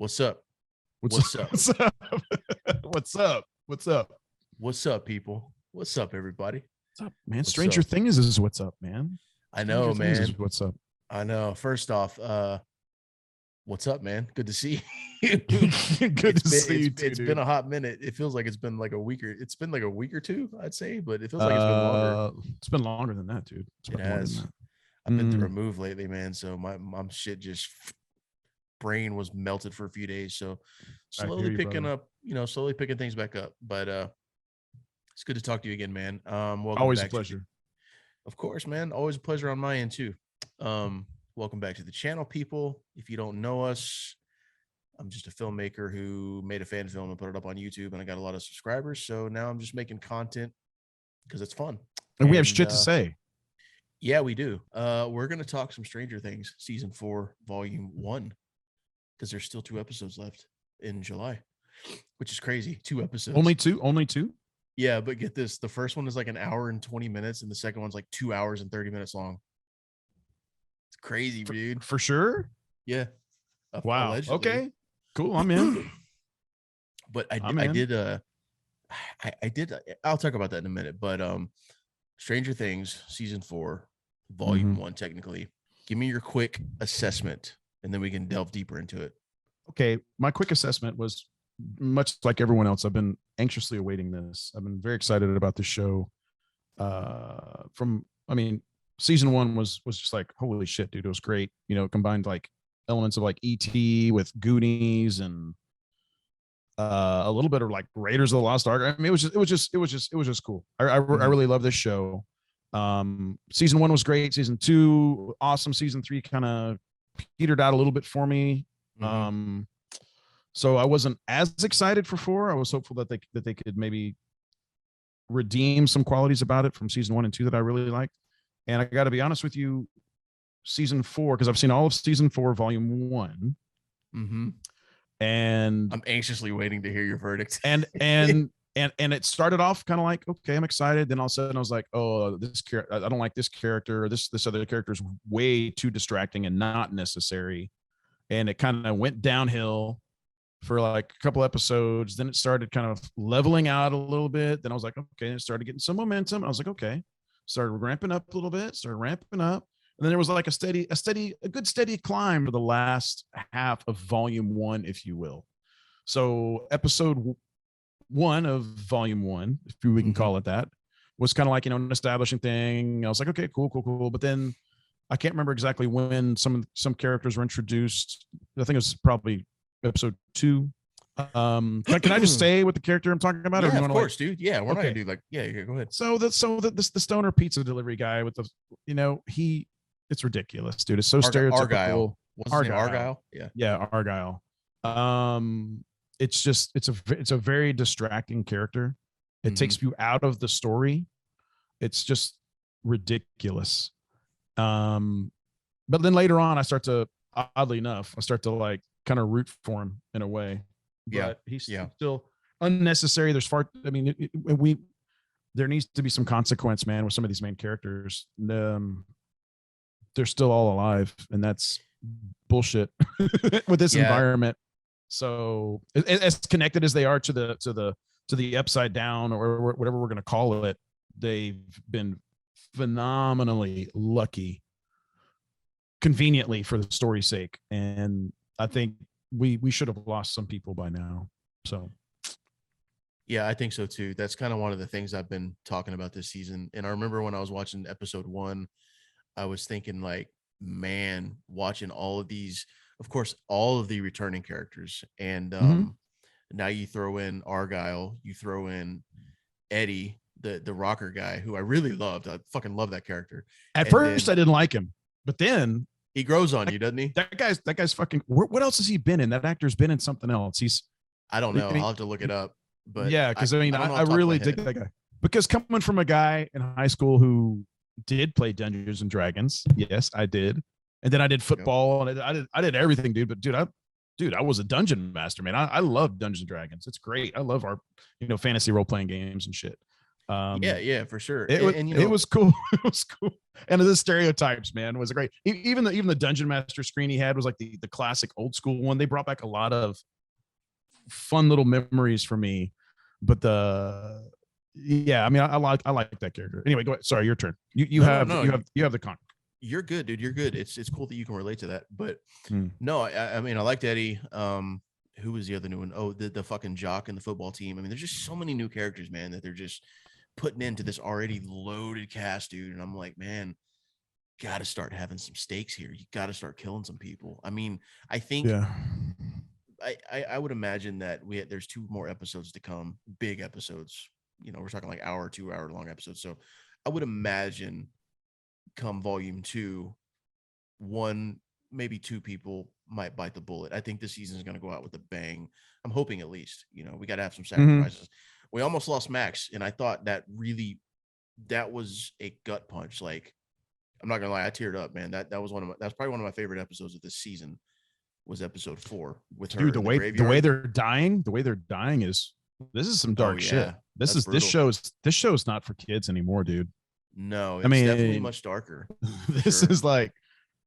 What's up? What's up? What's up? What's up? What's up? What's up, people? What's up, everybody? What's up, man? Stranger Things is what's up, man. I know, man. What's up? I know. First off, what's up, man? Good to see you. Good to see you. It's been a hot minute. It feels like it's been like a week or it's been like a week or two, I'd say, but it feels like it's been longer. It's been longer than that, dude. It has. I've been through a move lately, man. So my shit just brain was melted for a few days. So slowly picking up, slowly picking things back up. But it's good to talk to you again, man. Welcome Always back a pleasure. Of course, man. Always a pleasure on my end too. Welcome back to the channel, people. If you don't know us, I'm just a filmmaker who made a fan film and put it up on YouTube, and I got a lot of subscribers. So now I'm just making content because it's fun. And we have shit to say. Yeah, we do. We're going to talk some Stranger Things season 4, volume 1, because there's still 2 episodes left in July, which is crazy. 2 episodes. Only two? Yeah, but get this. The first one is like an hour and 20 minutes, and the second one's like 2 hours and 30 minutes long. It's crazy, dude. For sure? Yeah. Wow. Allegedly. Okay. Cool. I'm in. But I did I'll talk about that in a minute. But Stranger Things season 4, volume 1, technically. Give me your quick assessment, and then we can delve deeper into it. Okay. My quick assessment was much like everyone else. I've been anxiously awaiting this. I've been very excited about the show. Season 1 was just like, holy shit, dude. It was great. Combined like elements of like E.T. with Goonies and a little bit of like Raiders of the Lost Ark. I mean, it was just cool. I really love this show. Season 1 was great. Season 2, awesome. Season 3 kind of petered out a little bit for me. So I wasn't as excited for 4. I was hopeful that they could maybe redeem some qualities about it from season 1 and 2 that I really liked. And I got to be honest with you, season 4, because I've seen all of season 4, volume 1. And I'm anxiously waiting to hear your verdict. and it started off kind of like, okay, I'm excited. Then all of a sudden I was like, oh, I don't like this character. This other character is way too distracting and not necessary. And it kind of went downhill for like a couple episodes. Then it started kind of leveling out a little bit. Then I was like, okay, it started getting some momentum. I was like, okay, started ramping up a little bit, And then there was like a good steady climb for the last half of volume 1, if you will. So episode 1 of volume 1, if we can call it that, was kind of like, an establishing thing. I was like, okay, cool. But then I can't remember exactly when some characters were introduced. I think it was probably episode 2. Can I just say what the character I'm talking about? Yeah, of course, dude. Yeah, we're not gonna do like, yeah, go ahead. So the stoner pizza delivery guy with the, it's ridiculous, dude. It's so stereotypical. Argyle. Yeah, Argyle. It's a very distracting character. It takes you out of the story. It's just ridiculous. But then later on, oddly enough, I start to like kind of root for him in a way. But he's still unnecessary. There needs to be some consequence, man, with some of these main characters. They're still all alive, and that's bullshit with this environment. So as connected as they are to the upside down or whatever we're going to call it, they've been phenomenally lucky, conveniently for the story's sake. And I think we should have lost some people by now. So yeah, I think so too. That's kind of one of the things I've been talking about this season. And I remember when I was watching episode 1, I was thinking like, man, watching all of these, of course, all of the returning characters. And now you throw in Argyle, you throw in Eddie, the rocker guy, who I really loved. I fucking love that character. At first I didn't like him, but then he grows on you, doesn't he? That guy's fucking, what else has he been in? That actor's been in something else. I don't know. I'll have to look it up. But yeah, because I really dig that guy. Because coming from a guy in high school who did play Dungeons and Dragons, yes, I did, and then I did football, and I did everything, dude. But dude, I was a dungeon master, man. I love Dungeons and Dragons. It's great. I love our fantasy role playing games and shit. Yeah, yeah, for sure. And it was cool. It was cool. And the stereotypes, man, was great. Even the dungeon master screen he had was like the classic old school one. They brought back a lot of fun little memories for me. But yeah, I mean, I like that character. Anyway, go ahead. Sorry, your turn. You no, no, have no. you have the con. You're good, dude. You're good. It's cool that you can relate to that. But Hmm. no, I mean, I liked Eddie. Who was the other new one? Oh, the fucking jock in the football team. I mean, there's just so many new characters, man, that they're just putting into this already loaded cast, dude. And I'm like, man, gotta start having some stakes here. You gotta start killing some people. I mean, I think Yeah. I would imagine that there's 2 more episodes to come, big episodes. You know, we're talking like hour, 2 hour long episodes. So I would imagine come volume 2, 1, maybe 2 people might bite the bullet. I think this season is going to go out with a bang. I'm hoping, at least. You know, we got to have some sacrifices. We almost lost Max, and I thought that was a gut punch. Like, I'm not gonna lie, I teared up, man. That's probably one of my favorite episodes of this season. Was episode 4 with her. Dude, in the graveyard. the way they're dying is, this is some dark shit. This show's not for kids anymore, dude. No, it's definitely much darker. This is like,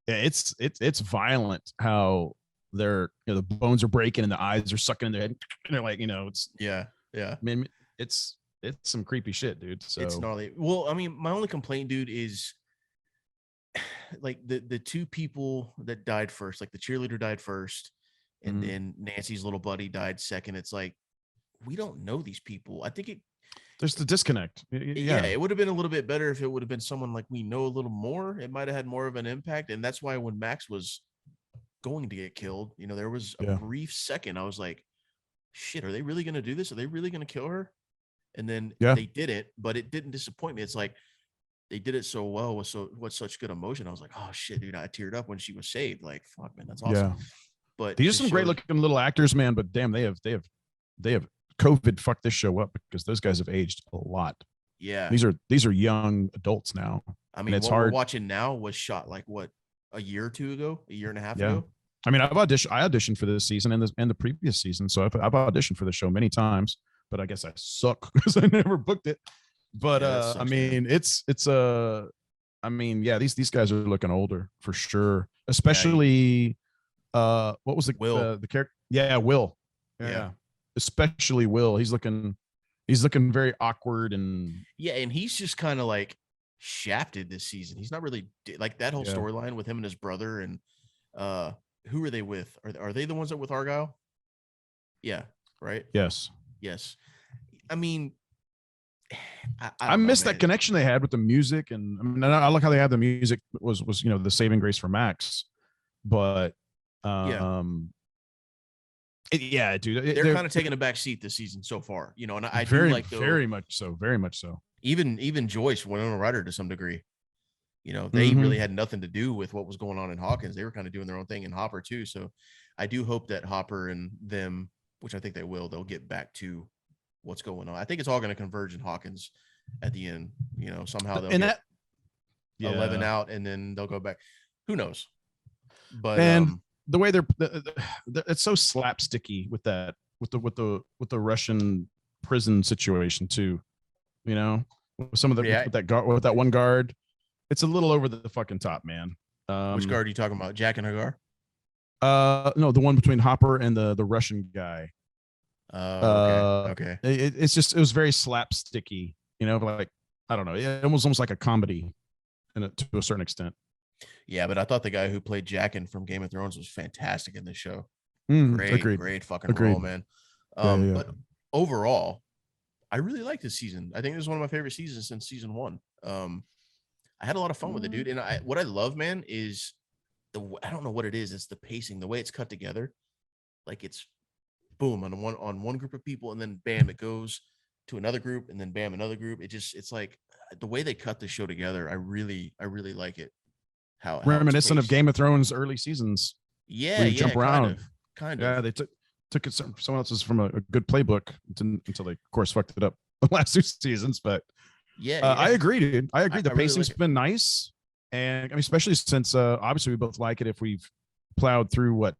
yeah, it's violent how they're, the bones are breaking and the eyes are sucking in their head, and they're like, it's yeah. I mean, it's some creepy shit, dude. So it's gnarly. Well, I mean, my only complaint, dude, is like the 2 people that died first. Like, the cheerleader died first, and then Nancy's little buddy died second. It's like, we don't know these people. I think there's the disconnect. Yeah, it would have been a little bit better if it would have been someone like we know a little more. It might have had more of an impact. And that's why when Max was going to get killed, there was a brief second I was like, shit, are they really going to do this? Are they really going to kill her? And then they did it, but it didn't disappoint me. It's like, they did it so well with such good emotion. I was like, oh shit, dude, I teared up when she was saved. Like, fuck, man, that's awesome. Yeah. But these are some great looking little actors, man. But damn, they have COVID fucked this show up, because those guys have aged a lot. Yeah, these are young adults now. I mean, it's what hard. we're watching now was shot like what, a year or 2 ago, a year and a half ago. I mean, I auditioned for this season and the previous season, so I've auditioned for the show many times, but I guess I suck because I never booked it. But sucks, I mean, man. I mean, yeah, these guys are looking older for sure. Especially, what was the character? Yeah, Will. Yeah. Especially Will. He's looking very awkward and he's just kind of like shafted this season. He's not really like that whole storyline with him and his brother. And who are they with? Are they the ones that with Argyle? Yeah, right. Yes. I mean, I miss that connection they had with the music, and I mean, I like how they had the music was the saving grace for Max, but dude, they're kind of taking a back seat this season so far, and I very do like very much so. Even Joyce, Winona Ryder, to some degree, they really had nothing to do with what was going on in Hawkins. They were kind of doing their own thing in Hopper too. So I do hope that Hopper and them, which I think they'll get back to what's going on. I think it's all going to converge in Hawkins at the end. Somehow they'll get 11 out and then they'll go back. Who knows? But the way they're it's so slapsticky with the Russian prison situation too. Some of with that one guard, it's a little over the fucking top, man. Which guard are you talking about? Jack and Hagar? No, the one between Hopper and the Russian guy. Okay. It was very slapsticky, like, I don't know. It was almost like a comedy to a certain extent. Yeah, but I thought the guy who played Jaqen from Game of Thrones was fantastic in this show. Great fucking role, man. But overall, I really like this season. I think this is one of my favorite seasons since season 1. I had a lot of fun with it, dude. And what I love, man, is I don't know what it is. It's the pacing, the way it's cut together. Like, it's boom on one group of people, and then bam, it goes to another group, and then bam, another group. It's like the way they cut the show together. I really like it. How reminiscent of Game of Thrones early seasons. Yeah, jump around. Kind of. Yeah, they took it someone else's from a good playbook until they, of course, fucked it up the last 2 seasons. But I agree, dude. I agree. The pacing's really been nice, and I mean, especially since obviously we both like it if we've plowed through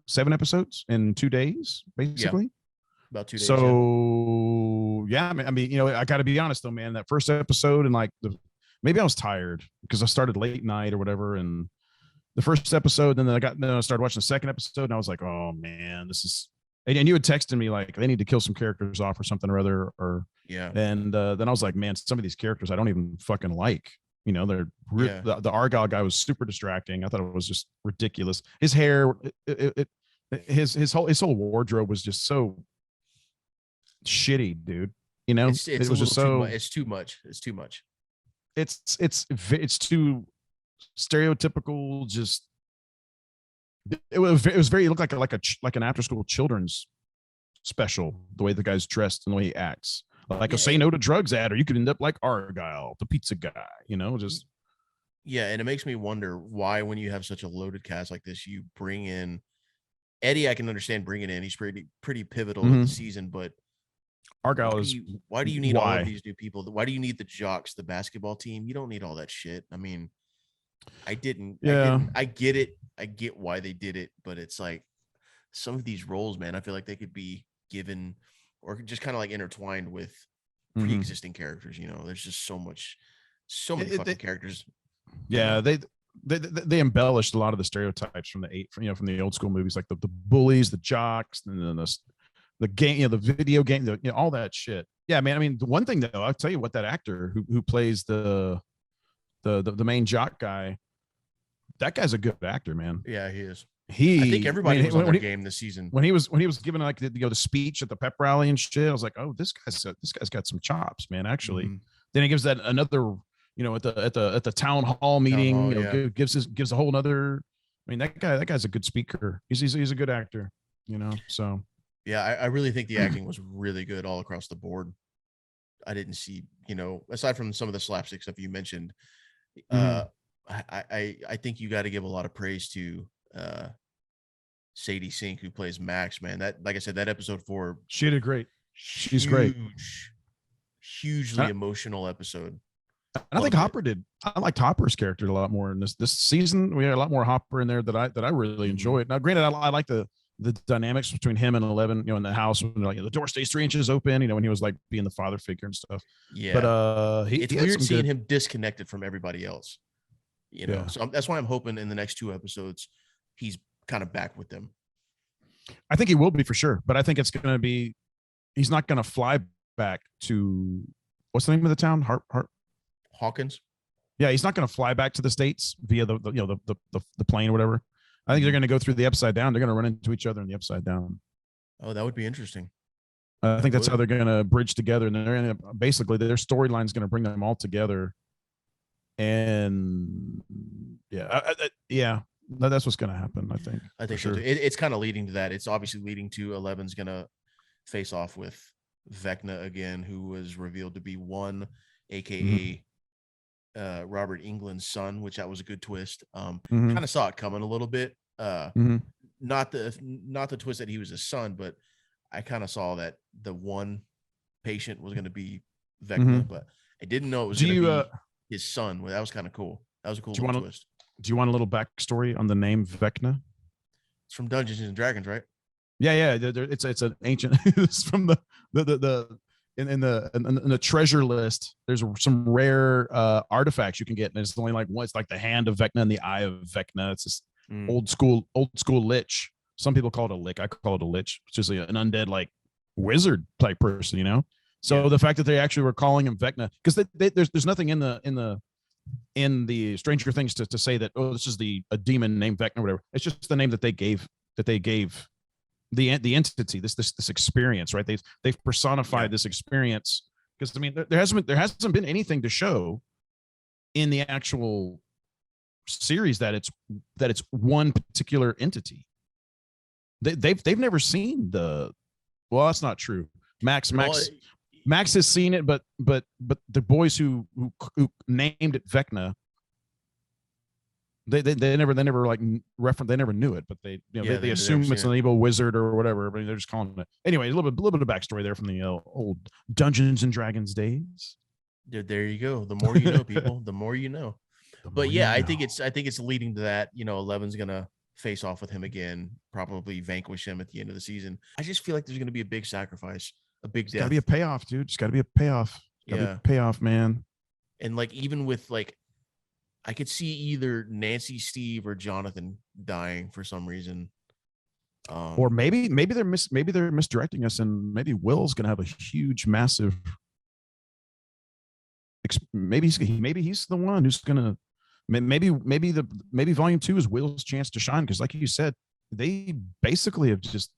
7 episodes in 2 days, basically. About 2 days, yeah. So yeah, I mean, you know, I got to be honest though, man. That first episode and like maybe I was tired because I started late night or whatever, and the first episode, then I started watching the second episode, and I was like, oh man, this is. And you had texted me like they need to kill some characters off or something or other, or Yeah. and then I was like, man, some of these characters I don't even fucking like. You know, Yeah. the Argyle guy was super distracting. I thought it was just ridiculous. His hair, his whole wardrobe was just so shitty, dude. You know, It's it a was little just too much. so It's too much. It's too much. it's too stereotypical. Just it was very, it looked like an after school children's special, the way the guy's dressed and the way he acts, like a Yeah, say no to drugs ad, or you could end up like Argyle, the pizza guy, you know, just yeah, and it makes me wonder why, when you have such a loaded cast like this, you bring in Eddie. I can understand bringing in. He's pretty pivotal to the season, but Argyle is why do you need all of why. these new people? Why do you need the jocks, the basketball team? You don't need all that shit. I mean, Yeah. I get it. I get why they did it, but it's like some of these roles, man, I feel like they could be given or just kind of like intertwined with pre-existing characters. You know, there's just so many fucking characters. Yeah, they embellished a lot of the stereotypes from from the old school movies, like the bullies, the jocks, and then the game, the video game, all that shit. Yeah, man. I mean, the one thing though, I'll tell you what, that actor who plays the main jock guy, that guy's a good actor, man. Yeah, he is. I think everybody was on their game this season. When he was giving like the speech at the pep rally and shit, I was like, oh, this guy's got some chops, man. Actually, then he gives that another, at the town hall meeting, gives a whole nother. I mean, that guy's a good speaker. He's a good actor, So yeah, I really think the acting was really good all across the board. I didn't see, aside from some of the slapstick stuff you mentioned, I think you got to give a lot of praise to Sadie Sink, who plays Max, man. That, like I said, that episode 4, she did great. She's great. Hugely emotional episode. And I think Hopper did. I liked Hopper's character a lot more in this season. We had a lot more Hopper in there that I really enjoyed. Now, granted, I like the dynamics between him and 11, in the house, when like the door stays 3 inches open, when he was like being the father figure and stuff. Yeah, but it's weird seeing him disconnected from everybody else. So that's why I'm hoping in the next 2 episodes he's kind of back with them. I think he will be for sure, but I think it's going to be, he's not going to fly back to, what's the name of the town? Hawkins. Yeah, he's not going to fly back to the States via the plane or whatever. I think they're going to go through the Upside Down. They're going to run into each other in the Upside Down. Oh, that would be interesting. I think that's how they're going to bridge together, and they're going to basically, their storyline is going to bring them all together. And that's what's going to happen. I think so too. It's kind of leading to that. It's obviously leading to 11's going to face off with Vecna again, who was revealed to be one, aka Robert Englund's son, which that was a good twist. Kind of saw it coming a little bit. Not the twist that he was a son, but I kind of saw that the one patient was going to be Vecna, but I didn't know it was going to be his son. Well, that was kind of cool. That was a cool twist. Do you want a little backstory on the name Vecna? It's from Dungeons and Dragons, right? Yeah. It's an ancient. It's from in the treasure list. There's some rare artifacts you can get, and it's only like one. It's like the hand of Vecna and the eye of Vecna. It's this old school lich. Some people call it a lick. I call it a lich, which is an undead like wizard type person, So the fact that they actually were calling him Vecna, because there's nothing in the Stranger Things to say that, oh, this is a demon named Vecna or whatever. It's just the name that they gave the entity, this experience, right? They've personified this experience, because I mean there hasn't been anything to show in the actual series that it's one particular entity. They've never seen well, that's not true. Max has seen it, but the boys who named it Vecna, they never like reference, they never knew it, but they assume it's an evil wizard or whatever, but they're just calling it anyway. A little bit of backstory there from the old Dungeons and Dragons days. There you go. The more you know, people, the more you know. But yeah, I think it's leading to that. 11's gonna face off with him again, probably vanquish him at the end of the season. I just feel like there's going to be a big sacrifice, a big It's got to be a death. payoff, dude. It's got to be a payoff. Got to be Yeah. a payoff, man. And like, even with like, I could see either Nancy, Steve, or Jonathan dying for some reason. Or maybe they're misdirecting us, and maybe Will's gonna have a huge, massive. Maybe he's the one who's gonna. Maybe volume 2 is Will's chance to shine, because like you said, they basically have just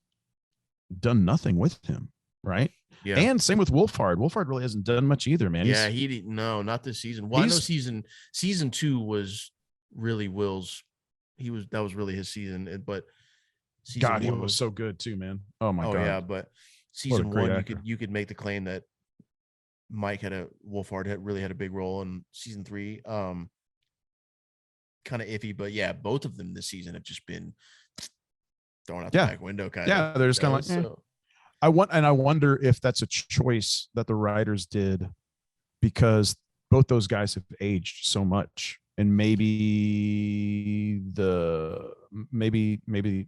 done nothing with him, right? Yeah. And same with Wolfhard. Wolfhard really hasn't done much either, man. Yeah, he didn't. No, not this season. Well, I know season 2 was really Will's. That was really his season, but season God, he 1 was so good too, man. Oh my God. Yeah, but season 1 actor. you could make the claim that Wolfhard really had a big role in season 3. Kind of iffy, but yeah, both of them this season have just been thrown out the back window, kind of. Yeah, they're just kind of like, I wonder if that's a choice that the writers did, because both those guys have aged so much, and maybe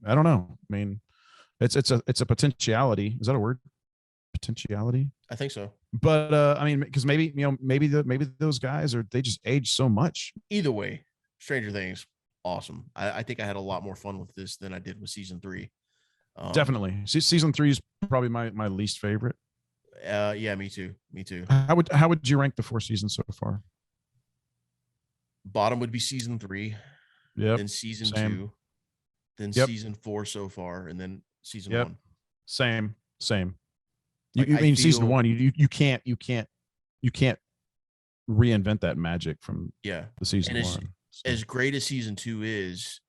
I don't know. I mean, it's a potentiality. Is that a word? Potentiality? I think so. But I mean, because maybe those guys they just age so much. Either way, Stranger Things, awesome. I think I had a lot more fun with this than I did with season 3. Definitely. Season 3 is probably my least favorite. Yeah, me too. How would you rank the 4 seasons so far? Bottom would be season 3. Yep. Then season Same. 2. Then season 4 so far, and then season 1. Same. Like, I mean, season 1, you can't reinvent that magic from the season 1. As great as season 2 is,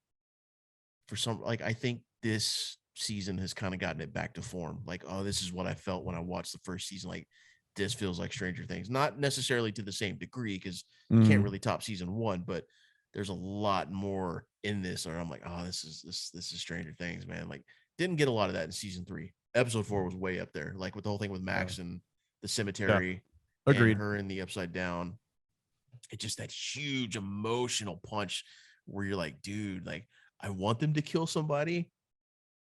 for some, like, I think this season has kind of gotten it back to form. Like, oh, this is what I felt when I watched the first season. Like, this feels like Stranger Things, not necessarily to the same degree, because you can't really top season 1, but there's a lot more in this, or I'm like, oh, this is Stranger Things, man. Like, didn't get a lot of that in season 3. Episode 4 was way up there, like with the whole thing with Max and the cemetery. Agreed. And her in the Upside Down. It's just that huge emotional punch where you're like, dude, like, I want them to kill somebody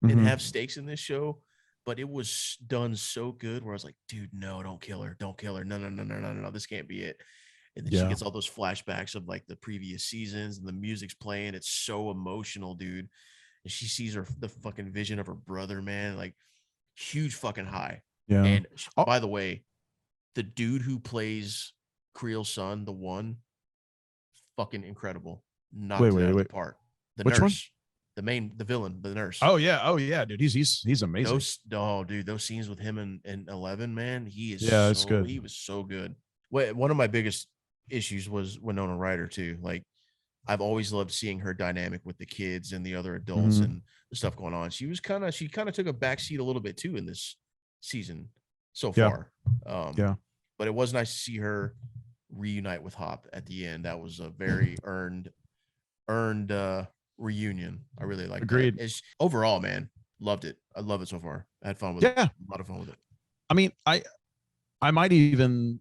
and have stakes in this show, but it was done so good where I was like, dude, no, don't kill her. No, this can't be it. And then she gets all those flashbacks of like the previous seasons, and the music's playing. It's so emotional, dude. And she sees the fucking vision of her brother, man, like, huge fucking high. Yeah. And by the way, the dude who plays Creel's son, the one, fucking incredible. Knocked it out of the park. The Which nurse, the villain, the nurse. Oh yeah, dude. He's amazing. Those scenes with him and 11, man, it's good. He was so good. One of my biggest issues was Winona Ryder too. Like, I've always loved seeing her dynamic with the kids and the other adults and the stuff going on. She kind of took a backseat a little bit too in this season so far. But it was nice to see her reunite with Hop at the end. That was a very earned reunion. I really liked Agreed. That. Overall, man, loved it. I love it so far. I had fun with it. A lot of fun with it. I mean, I might even,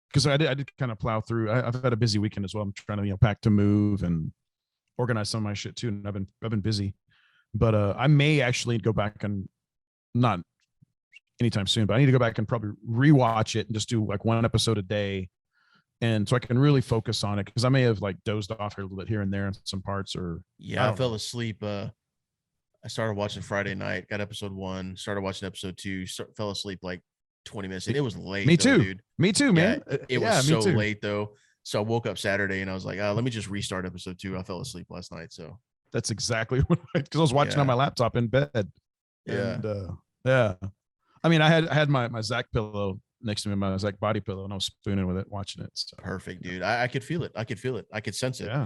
because I did kind of plow through. I've had a busy weekend as well. I'm trying to pack to move and organize some of my shit too, and I've been busy. But I may actually go back, and not anytime soon, but I need to go back and probably rewatch it and just do like one episode a day, and so I can really focus on it, because I may have like dozed off here a little bit here and there in some parts, or I fell asleep. I started watching Friday night, got episode 1, started watching episode 2, fell asleep like 20 minutes, and it was late. Me too, dude. Me too, man. It was so late though. So I woke up Saturday and I was like, let me just restart episode 2. I fell asleep last night. So that's exactly what because I was watching on my laptop in bed. And I mean, I had my Zach pillow next to me, my Zach body pillow, and I was spooning with it, watching it. So. Perfect, dude. I could feel it. I could sense it. Yeah.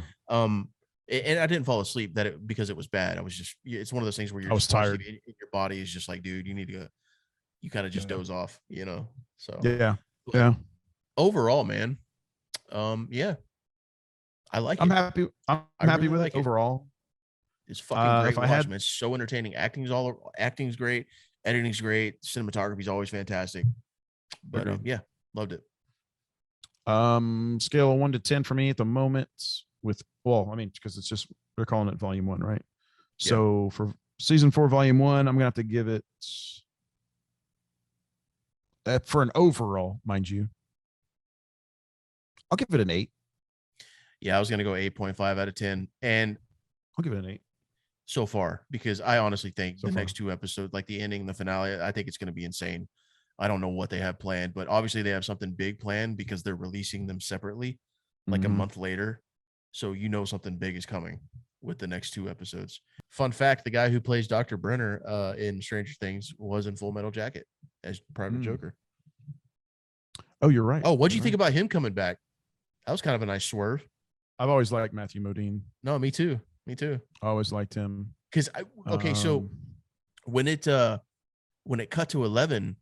And I didn't fall asleep because it was bad. I was just, it's one of those things where I was tired. Your body is just like, dude, you need to go. You kind of just doze off, So yeah. Overall, man, I like it. I'm happy. I'm happy with it overall. It's fucking great. Man. It's so entertaining. Acting's great. Editing's great. Cinematography's always fantastic. But loved it. Scale of 1 to 10 for me at the moment. Because it's just, they're calling it volume 1, right? Yeah. So for season 4, volume 1, I'm gonna have to give it for an overall, mind you. I'll give it an 8. Yeah, I was gonna go 8.5 out of 10. And I'll give it an 8 so far, because I honestly think so the far. next 2 episodes, like the ending, the finale, I think it's gonna be insane. I don't know what they have planned, but obviously they have something big planned because they're releasing them separately like a Mm-hmm. month later. So you know something big is coming with the next 2 episodes. Fun fact, the guy who plays Dr. Brenner in Stranger Things was in Full Metal Jacket as Private Mm. Joker. Oh, you're right. Oh, what'd you You're think right. about him coming back? That was kind of a nice swerve. I've always liked Matthew Modine. No, me too. Me too. I always liked him. Because okay, so Um, when it cut to 11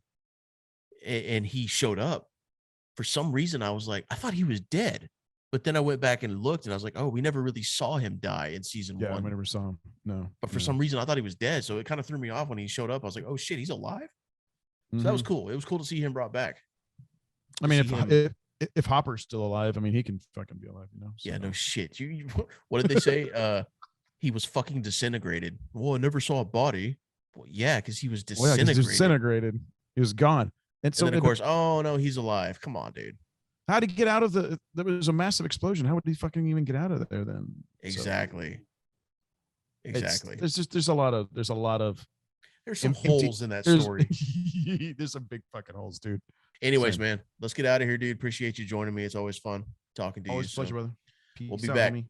and he showed up, for some reason I was like, I thought he was dead. But then I went back and looked and I was like, oh, we never really saw him die in season yeah, I 1. never saw him. No, But for no. some reason I thought he was dead. So it kind of threw me off when he showed up. I was like, oh shit, he's alive. So that was Mm-hmm. cool. It was cool to see him brought back. I To mean, see him. if Hopper's still alive, I mean, he can fucking be alive, you know. Yeah, no So shit. You what did they say? He was fucking disintegrated. Well, I never saw a body. Well, yeah, because he was well, yeah, because he disintegrated. disintegrated. He was gone. And And so, then of course, oh no, he's alive. Come on, dude. how did he get out of the? There was a massive explosion. How would he fucking even get out of there then? So Exactly. it's Exactly. there's a lot of There's some empty. holes in that There's story. there's some big fucking holes, dude. Anyways, Same. man, let's get out of here, dude. Appreciate you joining me. It's always fun talking to you. Always a pleasure, So brother. we'll Peace be out, back. homie.